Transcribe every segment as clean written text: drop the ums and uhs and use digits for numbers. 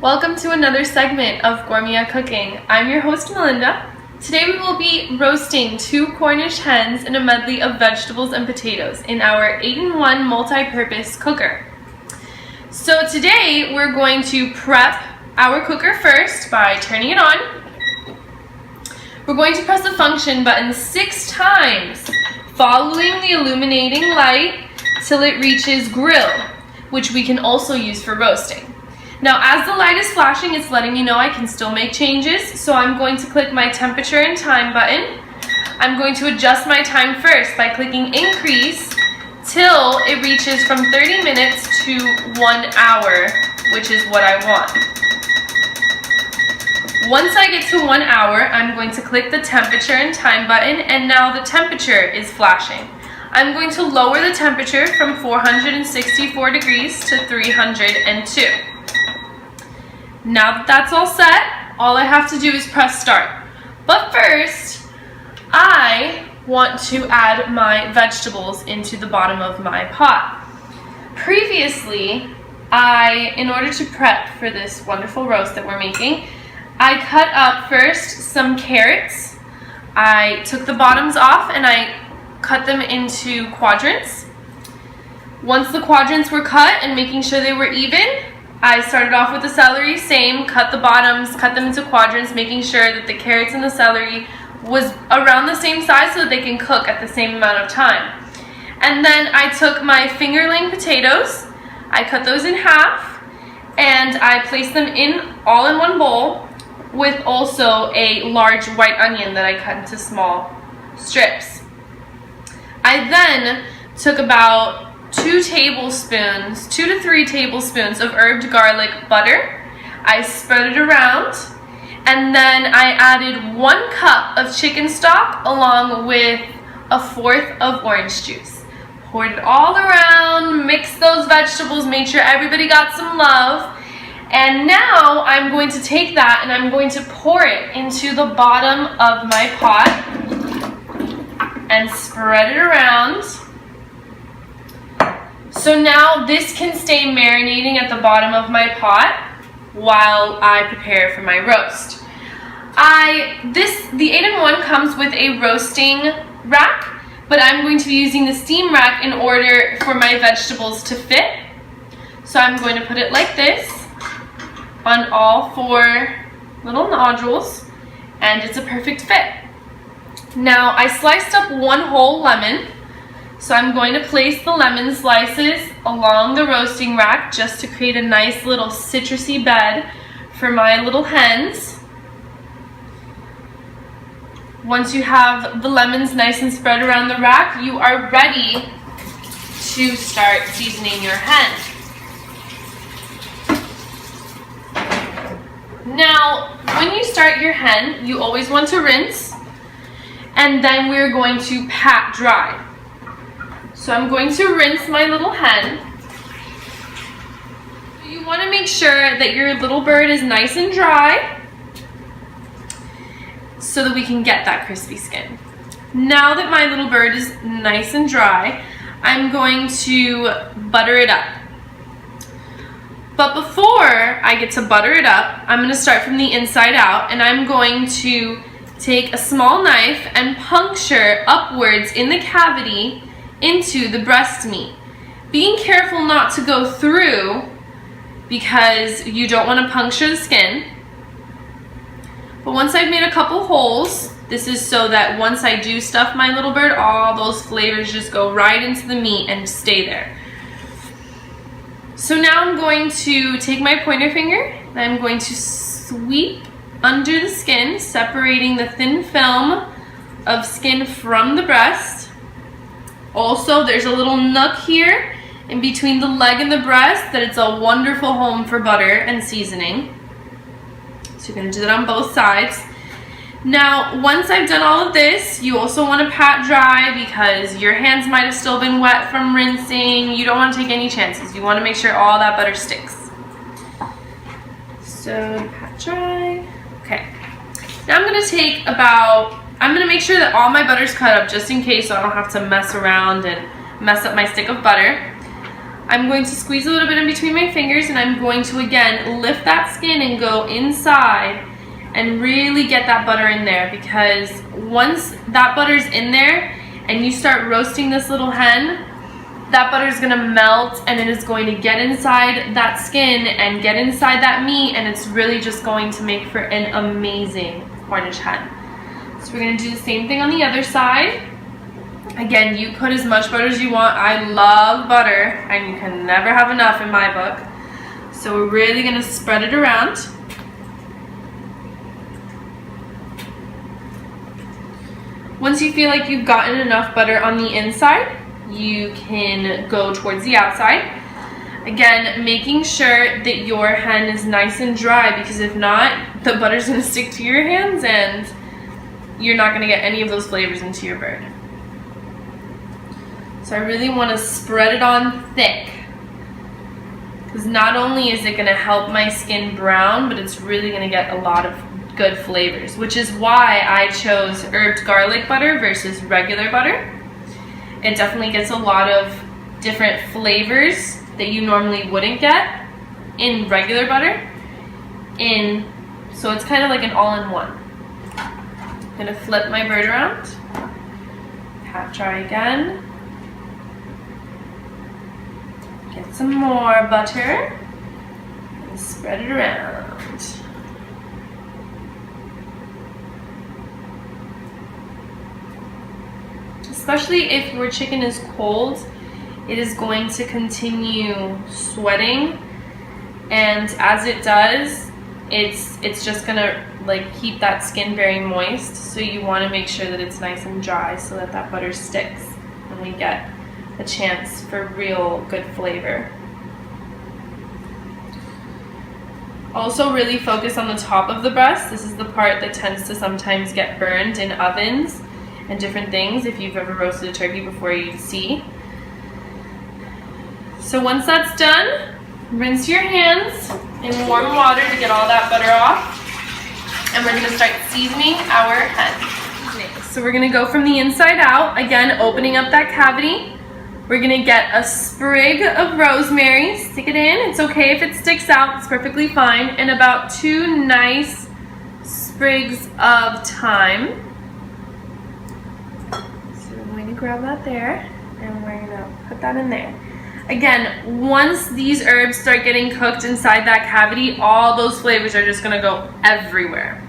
Welcome to another segment of Gourmia Cooking. I'm your host Melinda. Today we will be roasting 2 Cornish hens in a medley of vegetables and potatoes in our 8-in-1 multi-purpose cooker. So today we're going to prep our cooker first by turning it on. We're going to press the function button 6 times, following the illuminating light till it reaches grill, which we can also use for roasting. Now, as the light is flashing, it's letting me know I can still make changes, so I'm going to click my temperature and time button. I'm going to adjust my time first by clicking increase till it reaches from 30 minutes to 1 hour, which is what I want. Once I get to 1 hour, I'm going to click the temperature and time button, and now the temperature is flashing. I'm going to lower the temperature from 464 degrees to 302. Now that that's all set, all I have to do is press start. But first, I want to add my vegetables into the bottom of my pot. Previously, in order to prep for this wonderful roast that we're making, I cut up first some carrots. I took the bottoms off and I cut them into quadrants. Once the quadrants were cut and making sure they were even, I started off with the celery, same, cut the bottoms, cut them into quadrants, making sure that the carrots and the celery was around the same size so that they can cook at the same amount of time. And then I took my fingerling potatoes, I cut those in half, and I placed them all in one bowl with also a large white onion that I cut into small strips. I then took about 2 to 3 tablespoons of herbed garlic butter. I spread it around, and then I added 1 cup of chicken stock along with 1/4 of orange juice. Poured it all around, mixed those vegetables, made sure everybody got some love. And now I'm going to take that and I'm going to pour it into the bottom of my pot and spread it around. So now this can stay marinating at the bottom of my pot while I prepare for my roast. The 8-in-1 comes with a roasting rack, but I'm going to be using the steam rack in order for my vegetables to fit. So I'm going to put it like this on all 4 little nodules, and it's a perfect fit. Now I sliced up 1 whole lemon. So I'm going to place the lemon slices along the roasting rack just to create a nice little citrusy bed for my little hens. Once you have the lemons nice and spread around the rack, you are ready to start seasoning your hen. Now, when you start your hen, you always want to rinse, and then we're going to pat dry. So I'm going to rinse my little hen. You want to make sure that your little bird is nice and dry so that we can get that crispy skin. Now that my little bird is nice and dry, I'm going to butter it up. But before I get to butter it up, I'm going to start from the inside out, and I'm going to take a small knife and puncture upwards in the cavity into the breast meat. Being careful not to go through because you don't want to puncture the skin. But once I've made a couple holes, this is so that once I do stuff my little bird, all those flavors just go right into the meat and stay there. So now I'm going to take my pointer finger and I'm going to sweep under the skin, separating the thin film of skin from the breast. Also, there's a little nook here in between the leg and the breast that it's a wonderful home for butter and seasoning. So you're going to do that on both sides. Now, once I've done all of this, you also want to pat dry because your hands might have still been wet from rinsing. You don't want to take any chances. You want to make sure all that butter sticks. So pat dry. Okay. Now I'm going to make sure that all my butter's cut up just in case so I don't have to mess around and mess up my stick of butter. I'm going to squeeze a little bit in between my fingers, and I'm going to again lift that skin and go inside and really get that butter in there, because once that butter's in there and you start roasting this little hen, that butter is going to melt and it is going to get inside that skin and get inside that meat, and it's really just going to make for an amazing Cornish hen. So we're going to do the same thing on the other side. Again, you put as much butter as you want. I love butter, and you can never have enough in my book. So we're really going to spread it around. Once you feel like you've gotten enough butter on the inside, you can go towards the outside. Again, making sure that your hen is nice and dry, because if not, the butter's going to stick to your hands and you're not going to get any of those flavors into your bird. So I really want to spread it on thick, because not only is it going to help my skin brown, but it's really going to get a lot of good flavors, which is why I chose herbed garlic butter versus regular butter. It definitely gets a lot of different flavors that you normally wouldn't get in regular butter. So it's kind of like an all-in-one. I'm going to flip my bird around, pat dry again. Get some more butter and spread it around. Especially if your chicken is cold, it is going to continue sweating, and as it does, it's just gonna like keep that skin very moist. So you want to make sure that it's nice and dry so that that butter sticks and we get a chance for real good flavor. Also really focus on the top of the breast. This is the part that tends to sometimes get burned in ovens and different things if you've ever roasted a turkey before, you see. So once that's done, rinse your hands in warm water to get all that butter off, and we're going to start seasoning our hen. So we're going to go from the inside out, again opening up that cavity. We're going to get a sprig of rosemary, stick it in. It's okay if it sticks out, it's perfectly fine. And about 2 nice sprigs of thyme. So we're going to grab that there, and we're going to put that in there. Again, once these herbs start getting cooked inside that cavity, all those flavors are just going to go everywhere.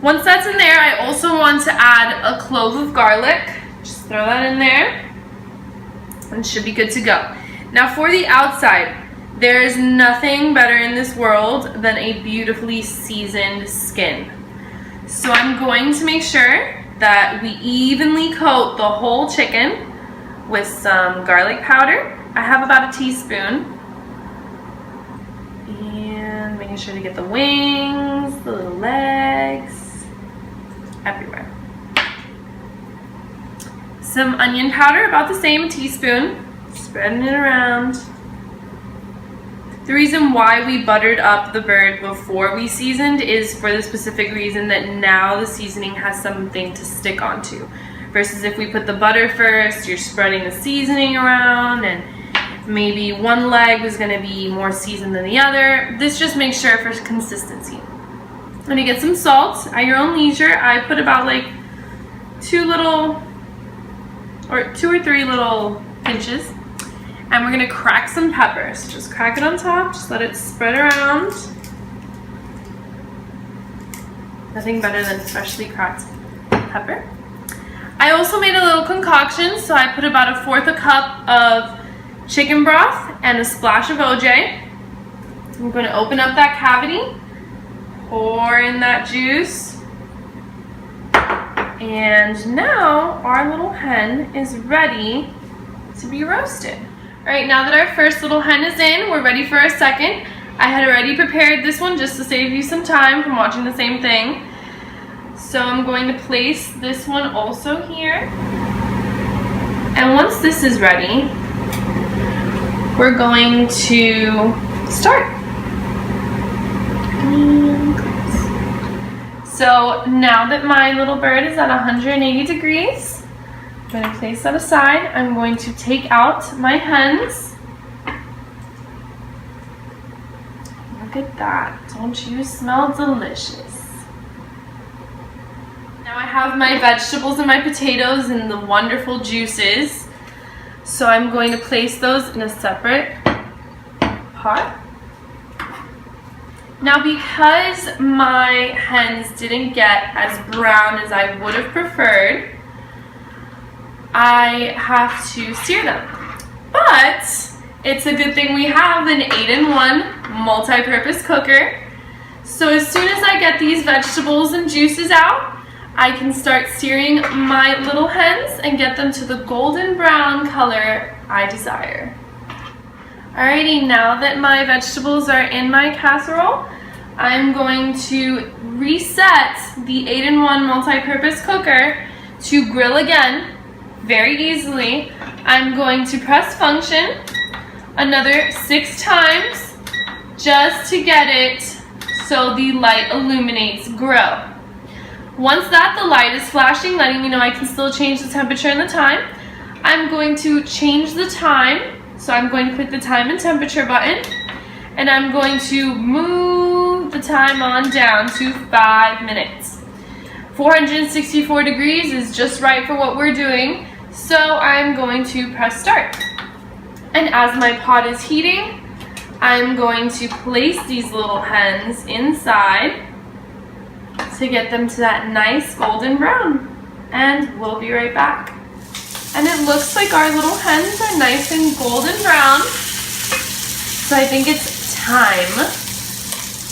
Once that's in there, I also want to add a clove of garlic. Just throw that in there. And should be good to go. Now for the outside, there is nothing better in this world than a beautifully seasoned skin. So I'm going to make sure that we evenly coat the whole chicken with some garlic powder. I have about a teaspoon. And making sure to get the wings, the little legs, everywhere. Some onion powder, about the same teaspoon, spreading it around. The reason why we buttered up the bird before we seasoned is for the specific reason that now the seasoning has something to stick onto. Versus if we put the butter first, you're spreading the seasoning around, and maybe one leg was going to be more seasoned than the other. This just makes sure for consistency. I'm going to get some salt at your own leisure. I put about like 2 or 3 little pinches, and we're gonna crack some pepper. So just crack it on top, just let it spread around. Nothing better than freshly cracked pepper. I also made a little concoction, so I put about 1/4 cup of chicken broth and a splash of OJ. I'm gonna open up that cavity, pour in that juice. And now our little hen is ready to be roasted. All right, now that our first little hen is in, we're ready for our second. I had already prepared this one just to save you some time from watching the same thing. So I'm going to place this one also here. And once this is ready, we're going to start. So now that my little bird is at 180 degrees, I'm going to place that aside. I'm going to take out my hens. Look at that. Don't you smell delicious? Now I have my vegetables and my potatoes and the wonderful juices. So I'm going to place those in a separate pot. Now because my hens didn't get as brown as I would have preferred, I have to sear them. But it's a good thing we have an 8-in-1 multi-purpose cooker. So as soon as I get these vegetables and juices out, I can start searing my little hens and get them to the golden brown color I desire. Alrighty, now that my vegetables are in my casserole, I'm going to reset the 8-in-1 multi-purpose cooker to grill again very easily. I'm going to press function another 6 times just to get it so the light illuminates grill. Once the light is flashing, letting me know I can still change the temperature and the time, I'm going to change the time. So I'm going to click the time and temperature button, and I'm going to move the time on down to 5 minutes. 464 degrees is just right for what we're doing, so I'm going to press start. And as my pot is heating, I'm going to place these little hens inside to get them to that nice golden brown. And we'll be right back. And it looks like our little hens are nice and golden brown. So I think it's time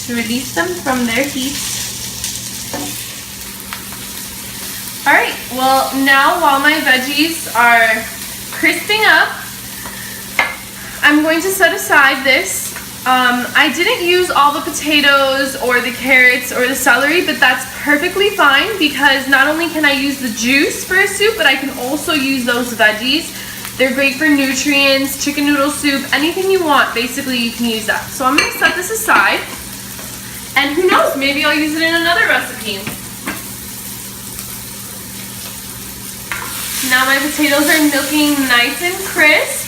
to release them from their heat. Alright, well now while my veggies are crisping up, I'm going to set aside this. I didn't use all the potatoes or the carrots or the celery, but that's perfectly fine because not only can I use the juice for a soup, but I can also use those veggies. They're great for nutrients, chicken noodle soup, anything you want, basically you can use that. So I'm going to set this aside, and who knows, maybe I'll use it in another recipe. Now my potatoes are milking nice and crisp.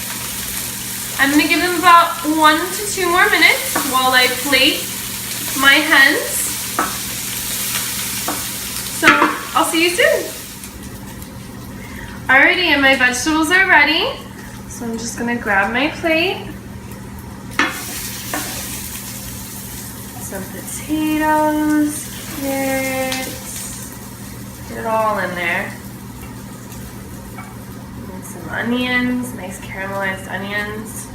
I'm going to give them about 1 to 2 more minutes while I plate my hens. So I'll see you soon. Alrighty, and my vegetables are ready. So I'm just going to grab my plate. Some potatoes, carrots, get it all in there. And some onions, nice caramelized onions.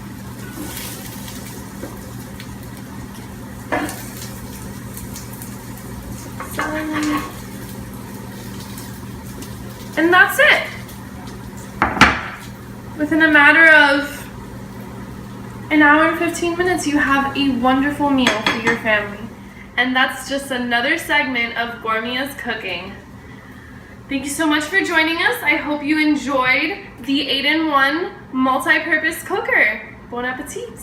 And that's it. Within a matter of an hour and 15 minutes, you have a wonderful meal for your family. And that's just another segment of Gourmia's cooking. Thank you so much for joining us. I hope you enjoyed the 8-in-1 multi-purpose cooker. Bon appetit.